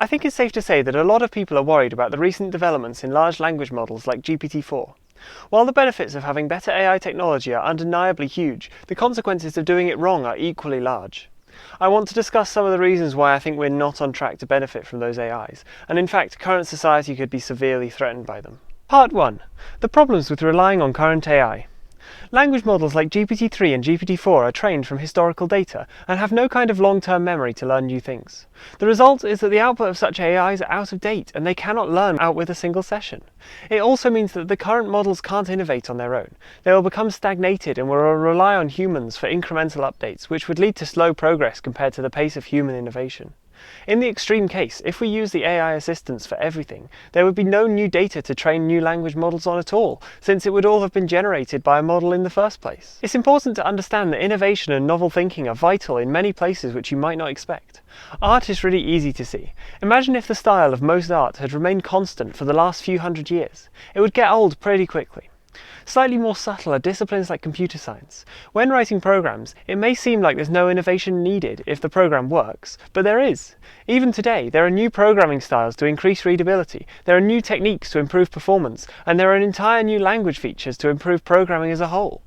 I think it's safe to say that a lot of people are worried about the recent developments in large language models like GPT-4. While the benefits of having better AI technology are undeniably huge, the consequences of doing it wrong are equally large. I want to discuss some of the reasons why I think we're not on track to benefit from those AIs, and in fact current society could be severely threatened by them. Part 1. The problems with relying on current AI. Language models like GPT-3 and GPT-4 are trained from historical data and have no kind of long-term memory to learn new things. The result is that the output of such AIs are out of date and they cannot learn out with a single session. It also means that the current models can't innovate on their own. They will become stagnated and will rely on humans for incremental updates, which would lead to slow progress compared to the pace of human innovation. In the extreme case, if we use the AI assistants for everything, there would be no new data to train new language models on at all, since it would all have been generated by a model in the first place. It's important to understand that innovation and novel thinking are vital in many places which you might not expect. Art is really easy to see. Imagine if the style of most art had remained constant for the last few hundred years. It would get old pretty quickly. Slightly more subtle are disciplines like computer science. When writing programs, it may seem like there's no innovation needed if the program works, but there is. Even today, there are new programming styles to increase readability, there are new techniques to improve performance, and there are entire new language features to improve programming as a whole.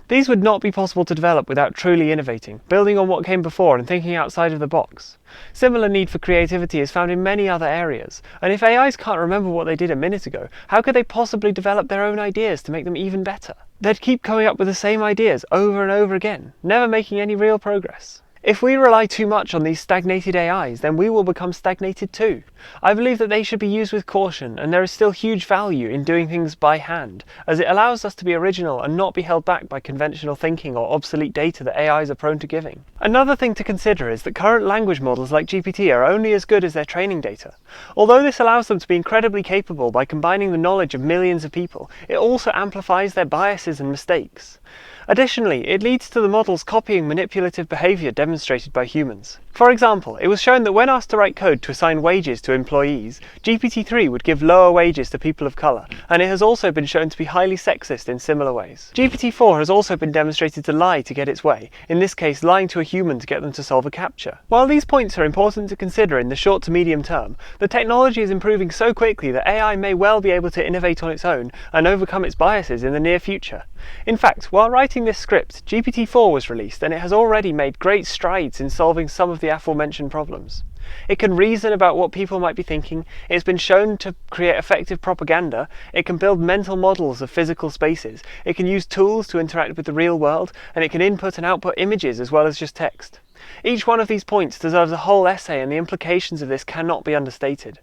These would not be possible to develop without truly innovating, building on what came before and thinking outside of the box. Similar need for creativity is found in many other areas, and if AIs can't remember what they did a minute ago, how could they possibly develop their own ideas to make them even better? They'd keep coming up with the same ideas over and over again, never making any real progress. If we rely too much on these stagnated AIs, then we will become stagnated too. I believe that they should be used with caution, and there is still huge value in doing things by hand, as it allows us to be original and not be held back by conventional thinking or obsolete data that AIs are prone to giving. Another thing to consider is that current language models like GPT are only as good as their training data. Although this allows them to be incredibly capable by combining the knowledge of millions of people, it also amplifies their biases and mistakes. Additionally, it leads to the models copying manipulative behavior demonstrated by humans. For example, it was shown that when asked to write code to assign wages to employees, GPT-3 would give lower wages to people of colour, and it has also been shown to be highly sexist in similar ways. GPT-4 has also been demonstrated to lie to get its way, in this case lying to a human to get them to solve a captcha. While these points are important to consider in the short to medium term, the technology is improving so quickly that AI may well be able to innovate on its own and overcome its biases in the near future. In fact, while writing this script, GPT-4 was released and it has already made great strides in solving some of the aforementioned problems. It can reason about what people might be thinking, it's been shown to create effective propaganda, it can build mental models of physical spaces, it can use tools to interact with the real world, and it can input and output images as well as just text. Each one of these points deserves a whole essay, and the implications of this cannot be understated.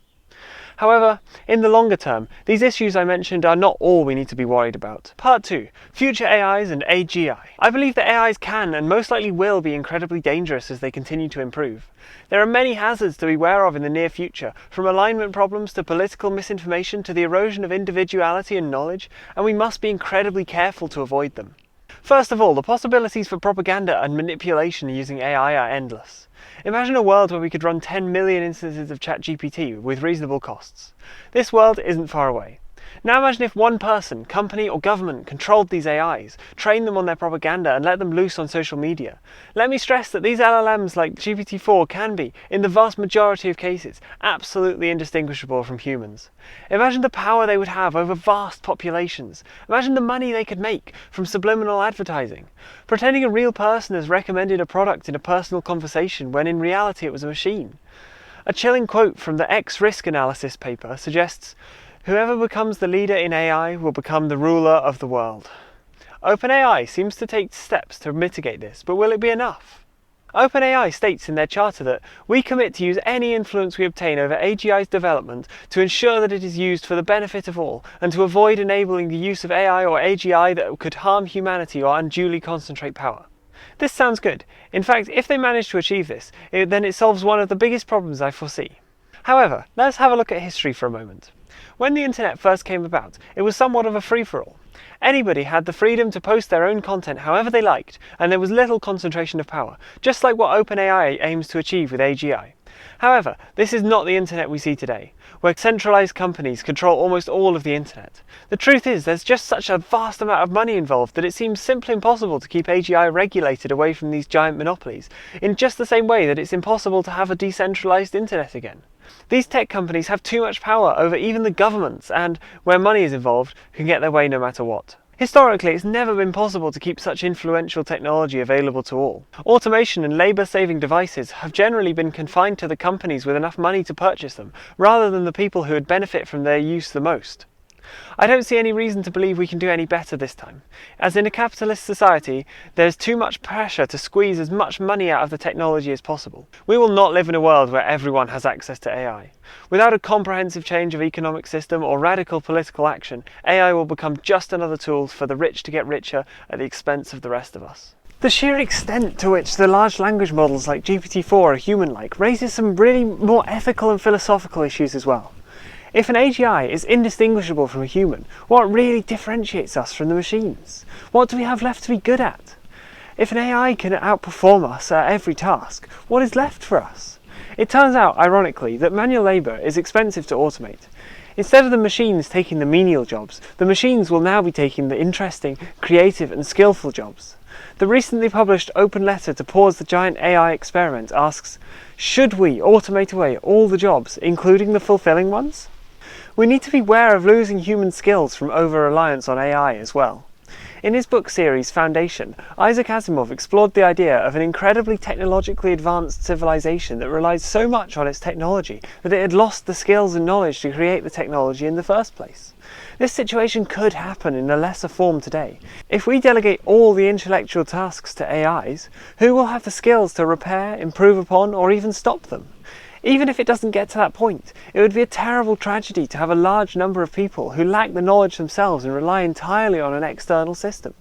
However, in the longer term, these issues I mentioned are not all we need to be worried about. Part 2. Future AIs and AGI. I believe that AIs can and most likely will be incredibly dangerous as they continue to improve. There are many hazards to be aware of in the near future, from alignment problems to political misinformation to the erosion of individuality and knowledge, and we must be incredibly careful to avoid them. First of all, the possibilities for propaganda and manipulation using AI are endless. Imagine a world where we could run 10 million instances of ChatGPT with reasonable costs. This world isn't far away. Now imagine if one person, company or government controlled these AIs, trained them on their propaganda and let them loose on social media. Let me stress that these LLMs like GPT-4 can be, in the vast majority of cases, absolutely indistinguishable from humans. Imagine the power they would have over vast populations. Imagine the money they could make from subliminal advertising. Pretending a real person has recommended a product in a personal conversation when in reality it was a machine. A chilling quote from the X-Risk Analysis paper suggests, "Whoever becomes the leader in AI will become the ruler of the world." OpenAI seems to take steps to mitigate this, but will it be enough? OpenAI states in their charter that we commit to use any influence we obtain over AGI's development to ensure that it is used for the benefit of all, and to avoid enabling the use of AI or AGI that could harm humanity or unduly concentrate power. This sounds good. In fact, if they manage to achieve this, then it solves one of the biggest problems I foresee. However, let's have a look at history for a moment. When the internet first came about, it was somewhat of a free-for-all. Anybody had the freedom to post their own content however they liked, and there was little concentration of power, just like what OpenAI aims to achieve with AGI. However, this is not the internet we see today, where centralized companies control almost all of the internet. The truth is, there's just such a vast amount of money involved that it seems simply impossible to keep AGI regulated away from these giant monopolies, in just the same way that it's impossible to have a decentralized internet again. These tech companies have too much power over even the governments and, where money is involved, can get their way no matter what. Historically, it's never been possible to keep such influential technology available to all. Automation and labour-saving devices have generally been confined to the companies with enough money to purchase them, rather than the people who would benefit from their use the most. I don't see any reason to believe we can do any better this time. As in a capitalist society, there's too much pressure to squeeze as much money out of the technology as possible. We will not live in a world where everyone has access to AI. Without a comprehensive change of economic system or radical political action, AI will become just another tool for the rich to get richer at the expense of the rest of us. The sheer extent to which the large language models like GPT-4 are human-like raises some really more ethical and philosophical issues as well. If an AGI is indistinguishable from a human, what really differentiates us from the machines? What do we have left to be good at? If an AI can outperform us at every task, what is left for us? It turns out, ironically, that manual labour is expensive to automate. Instead of the machines taking the menial jobs, the machines will now be taking the interesting, creative and skillful jobs. The recently published open letter to pause the giant AI experiment asks, should we automate away all the jobs, including the fulfilling ones? We need to be aware of losing human skills from over-reliance on AI as well. In his book series Foundation, Isaac Asimov explored the idea of an incredibly technologically advanced civilization that relies so much on its technology that it had lost the skills and knowledge to create the technology in the first place. This situation could happen in a lesser form today. If we delegate all the intellectual tasks to AIs, who will have the skills to repair, improve upon, or even stop them? Even if it doesn't get to that point, it would be a terrible tragedy to have a large number of people who lack the knowledge themselves and rely entirely on an external system.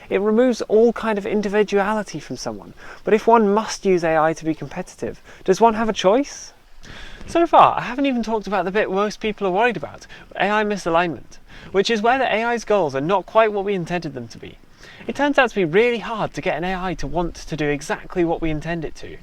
It removes all kind of individuality from someone, but if one must use AI to be competitive, does one have a choice? So far, I haven't even talked about the bit most people are worried about, AI misalignment, which is where the AI's goals are not quite what we intended them to be. It turns out to be really hard to get an AI to want to do exactly what we intend it to.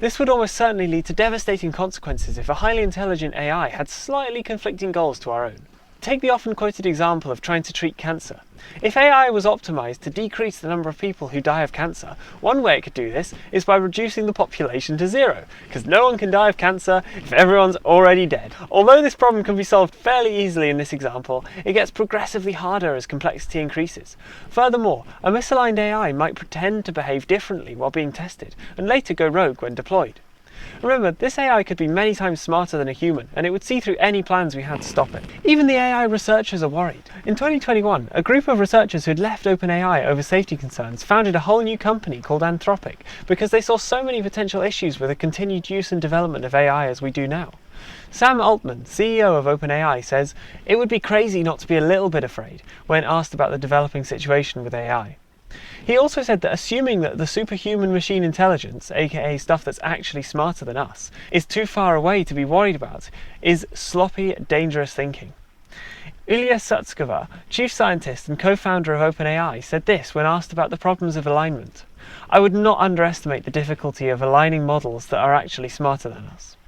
This would almost certainly lead to devastating consequences if a highly intelligent AI had slightly conflicting goals to our own. Take the often quoted example of trying to treat cancer. If AI was optimised to decrease the number of people who die of cancer, one way it could do this is by reducing the population to zero, because no one can die of cancer if everyone's already dead. Although this problem can be solved fairly easily in this example, it gets progressively harder as complexity increases. Furthermore, a misaligned AI might pretend to behave differently while being tested, and later go rogue when deployed. Remember, this AI could be many times smarter than a human, and it would see through any plans we had to stop it. Even the AI researchers are worried. In 2021, a group of researchers who had left OpenAI over safety concerns founded a whole new company called Anthropic, because they saw so many potential issues with the continued use and development of AI as we do now. Sam Altman, CEO of OpenAI, says, "It would be crazy not to be a little bit afraid," when asked about the developing situation with AI. He also said that assuming that the superhuman machine intelligence, aka stuff that's actually smarter than us, is too far away to be worried about, is sloppy, dangerous thinking. Ilya Sutskever, chief scientist and co-founder of OpenAI, said this when asked about the problems of alignment. "I would not underestimate the difficulty of aligning models that are actually smarter than us.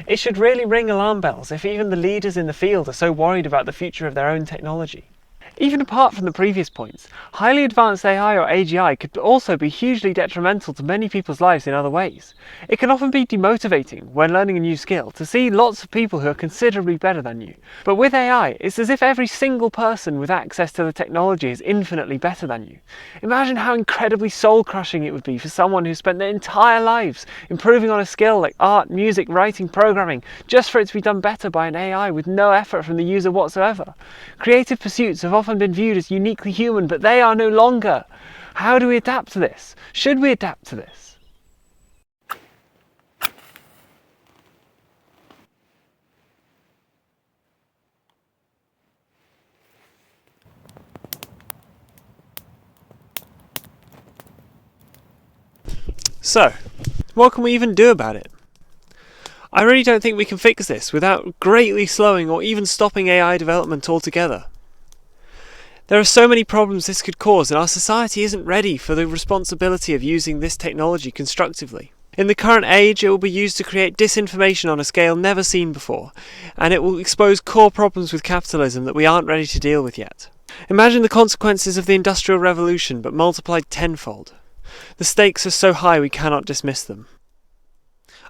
It should really ring alarm bells if even the leaders in the field are so worried about the future of their own technology." Even apart from the previous points, highly advanced AI or AGI could also be hugely detrimental to many people's lives in other ways. It can often be demotivating when learning a new skill to see lots of people who are considerably better than you. But with AI, it's as if every single person with access to the technology is infinitely better than you. Imagine how incredibly soul-crushing it would be for someone who spent their entire lives improving on a skill like art, music, writing, programming, just for it to be done better by an AI with no effort from the user whatsoever. Creative pursuits have often been viewed as uniquely human, but they are no longer. How do we adapt to this? Should we adapt to this? So, what can we even do about it? I really don't think we can fix this without greatly slowing or even stopping AI development altogether. There are so many problems this could cause, and our society isn't ready for the responsibility of using this technology constructively. In the current age, it will be used to create disinformation on a scale never seen before, and it will expose core problems with capitalism that we aren't ready to deal with yet. Imagine the consequences of the Industrial Revolution, but multiplied tenfold. The stakes are so high we cannot dismiss them.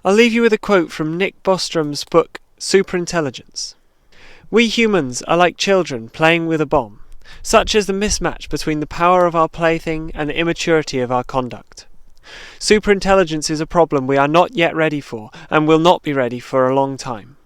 I'll leave you with a quote from Nick Bostrom's book, Superintelligence. "We humans are like children playing with a bomb. Such is the mismatch between the power of our plaything and the immaturity of our conduct. Superintelligence is a problem we are not yet ready for, and will not be ready for a long time.